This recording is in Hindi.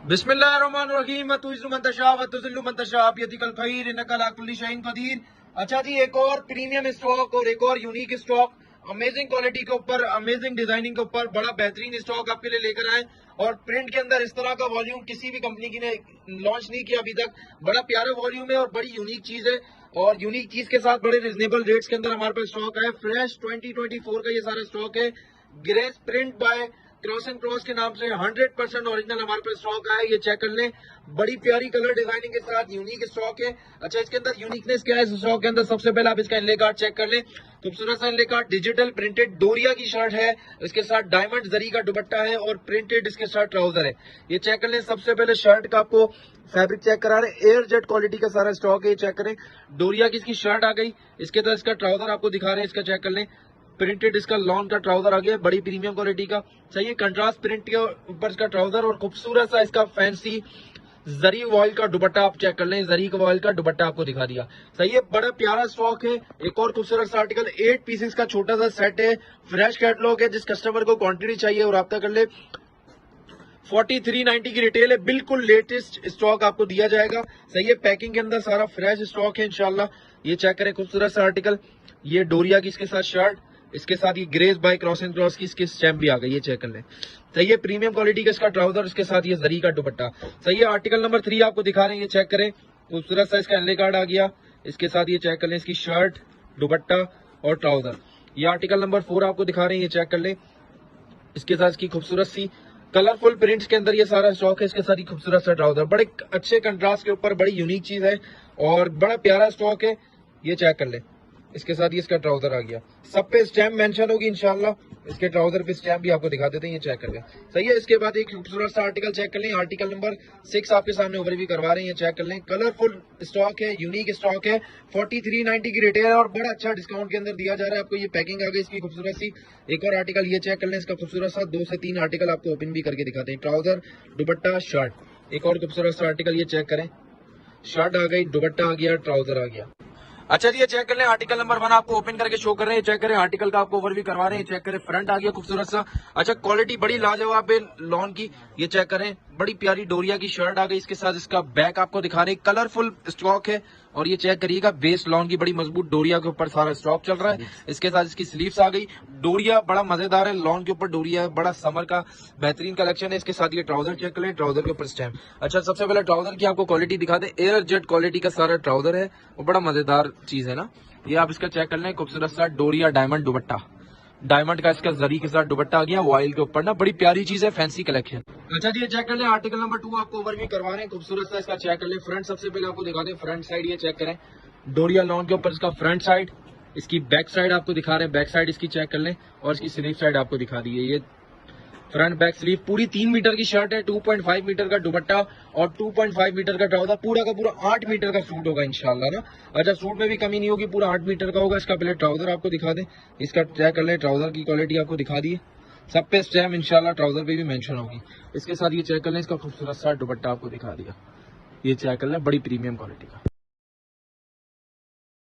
बिस्मिल्लाहिर्रहमानिर्रहीम वतुइज़्ज़ु मन तशा वतुज़िल्लु मन तशा बियदिकल खैर इन्नका अला कुल्ली शैइन कदीर। अच्छा जी, एक और प्रीमियम स्टॉक और एक और यूनिक स्टॉक, अमेजिंग क्वालिटी के ऊपर, अमेजिंग डिजाइनिंग के ऊपर बड़ा बेहतरीन स्टॉक आपके लिए लेकर आए। और प्रिंट के अंदर इस तरह का वॉल्यूम किसी भी कंपनी की ने लॉन्च नहीं किया अभी तक। बड़ा प्यारा वॉल्यूम है और बड़ी यूनिक चीज है, और यूनिक चीज के साथ बड़े रिजनेबल रेट्स के अंदर हमारे पास स्टॉक है। फ्रेश 2024 का ये सारा स्टॉक है। Grace print by cross and cross के नाम से 100% ओरिजिनल हमारे पास स्टॉक है। ये चेक कर लें, बड़ी प्यारी कलर डिजाइनिंग के साथ यूनिक स्टॉक है। अच्छा, इसके अंदर यूनिकनेस क्या है इस स्टॉक के अंदर? सबसे पहले आप इसका इनले कार्ड चेक कर लें। खूबसूरत सा इनले कार्ड, डिजिटल प्रिंटेड डोरिया की शर्ट है, इसके साथ डायमंड जरी का दुपट्टा है और प्रिंटेड इसके साथ ट्राउजर है। ये चेक कर लें। सबसे पहले शर्ट का आपको फैब्रिक चेक करा रहे हैं, एयर जेट क्वालिटी का सारा स्टॉक है। ये चेक करें, डोरिया की इसकी शर्ट आ गई, इसके तरह इसका ट्राउजर आपको दिखा रहे हैं, इसका चेक कर लें। प्रिंटेड इसका लॉन का ट्राउजर आ गया, बड़ी प्रीमियम क्वालिटी का। सही है, कंट्रास्ट प्रिंट के ऊपर इसका ट्राउजर और खूबसूरत सा इसका फैंसी जरी वॉयल का दुपट्टा आप चेक कर लें। जरी का वॉयल का दुपट्टा आपको दिखा दिया। सही है, बड़ा प्यारा स्टॉक है। एक और खूबसूरत सा आर्टिकल, 8 पीसेस का छोटा सा सेट है। फ्रेश कैटलॉग है, जिस कस्टमर को क्वांटिटी चाहिए और रब्ता कर ले। 4390 की रिटेल है, बिल्कुल लेटेस्ट स्टॉक आपको दिया जाएगा। सही है, पैकिंग के अंदर सारा फ्रेश स्टॉक है इंशाल्लाह। ये चेक करें, खूबसूरत सा आर्टिकल, ये डोरिया की इसके साथ शर्ट, इसके साथ ये grace by cross and cross की इसकी स्टैम्प भी आ गई। ये चेक कर लें। सही है, प्रीमियम क्वालिटी का इसका ट्राउजर, इसके साथ ये जरी का दुपट्टा। सही है, आर्टिकल नंबर 3 आपको दिखा रहे हैं, ये चेक करें। खूबसूरत सा इसका एनले कार्ड आ गया, इसके साथ ये चेक कर लें, इसकी शर्ट, दुपट्टा और ट्राउजर। ये आर्टिकल नंबर 4 आपको दिखा रहे हैं, ये चेक कर लें। इसके साथ इसकी खूबसूरत सी कलरफुल प्रिंट्स के अंदर ये सारा स्टॉक है, इसके साथ ही खूबसूरत सा ट्राउजर, बड़े अच्छे कंट्रास्ट के ऊपर, बड़ी यूनिक चीज है और बड़ा प्यारा स्टॉक है। ये चेक कर ले, इसके साथ ये इसका ट्राउजर आ गया। सब पे स्टैम्प मेंशन होगी इंशाल्लाह, इसके ट्राउजर पे स्टैम्प भी आपको दिखा देते हैं। ये चेक कर ले। सही है, इसके बाद एक खूबसूरत सा आर्टिकल चेक कर लें, आर्टिकल नंबर 6 आपके सामने ओवरव्यू करवा रहे हैं। ये चेक कर लें, कलरफुल स्टॉक है, यूनिक स्टॉक है। 4390 की रिटेल है और बड़ा अच्छा डिस्काउंट के अंदर दिया जा रहा है आपको। ये पैकिंग आ गई इसकी खूबसूरत सी। एक और आर्टिकल ये चेक कर लें, इसका खूबसूरत सा 2 से 3 आर्टिकल आपको ओपन भी करके दिखाते हैं। ट्राउजर, दुपट्टा, शर्ट। एक और खूबसूरत सा आर्टिकल, ये चेक करें, शर्ट आ गई, दुपट्टा आ गया, ट्राउजर आ गया। अच्छा जी, ये चेक कर लें, आर्टिकल नंबर 1 आपको ओपन करके शो कर रहे हैं। चेक करें, आर्टिकल का आपको ओवरव्यू करवा रहे हैं। चेक करें, फ्रंट आ गया खूबसूरत सा। अच्छा, क्वालिटी बड़ी लाजवाब है लॉन की। ये चेक करें, बड़ी प्यारी डोरिया की शर्ट आ गई, इसके साथ इसका बैक आपको दिखा रहे हैं। कलरफुल स्टॉक है और ये चेक करिएगा, बेस लॉन की बड़ी मजबूत डोरिया के ऊपर सारा स्टॉक चल रहा है। इसके साथ इसकी स्लीव्स आ गई। डोरिया बड़ा मजेदार है, लॉन के ऊपर डोरिया है, बड़ा समर का बेहतरीन कलेक्शन है। इसके साथ ये ट्राउजर चेक करें, ट्राउजर के ऊपर स्टैम्प। अच्छा, सबसे पहले ट्राउजर की आपको क्वालिटी दिखा दे, एयर जेट क्वालिटी का सारा ट्राउजर है और बड़ा मजेदार चीज है ना। ये आप इसका चेक कर लें, खूबसूरत सा डोरिया डायमंड दुपट्टा, डायमंड का इसका जरी के साथ दुपट्टा आ गया वॉयल के ऊपर ना, बड़ी प्यारी चीज है, फैंसी कलेक्शन। अच्छा जी, ये चेक कर लें, आर्टिकल नंबर 2 आपको ओवरव्यू करवा रहे हैं। खूबसूरत सा इसका चेक कर लें, फ्रंट सबसे पहले आपको दिखा दें, फ्रंट साइड ये चेक करें, डोरिया लॉन के ऊपर इसका फ्रंट साइड। इसकी बैक साइड आपको दिखा रहे हैं, बैक साइड इसकी चेक कर लें और इसकी स्लीव साइड आपको दिखा दी है। ये फ्रंट बैक स्लीव, पूरी 3 मीटर की शर्ट है, 2.5 मीटर का दुपट्टा और 2.5 मीटर का ट्राउजर, पूरा का पूरा 8 मीटर का सूट होगा इंशाल्लाह ना। अच्छा, सूट में भी कमी नहीं होगी, पूरा 8 मीटर का होगा। इसका पहले ट्राउजर आपको दिखा दें, इसका चेक कर लें, ट्राउजर की क्वालिटी आपको दिखा दी है, सब पे स्टैम्प इंशाल्लाह ट्राउजर पे भी मेंशन होगी। इसके साथ ये चेक कर लें, इसका खूबसूरत सा दुपट्टा आपको दिखा दिया। ये चेक कर लें, बड़ी प्रीमियम क्वालिटी का।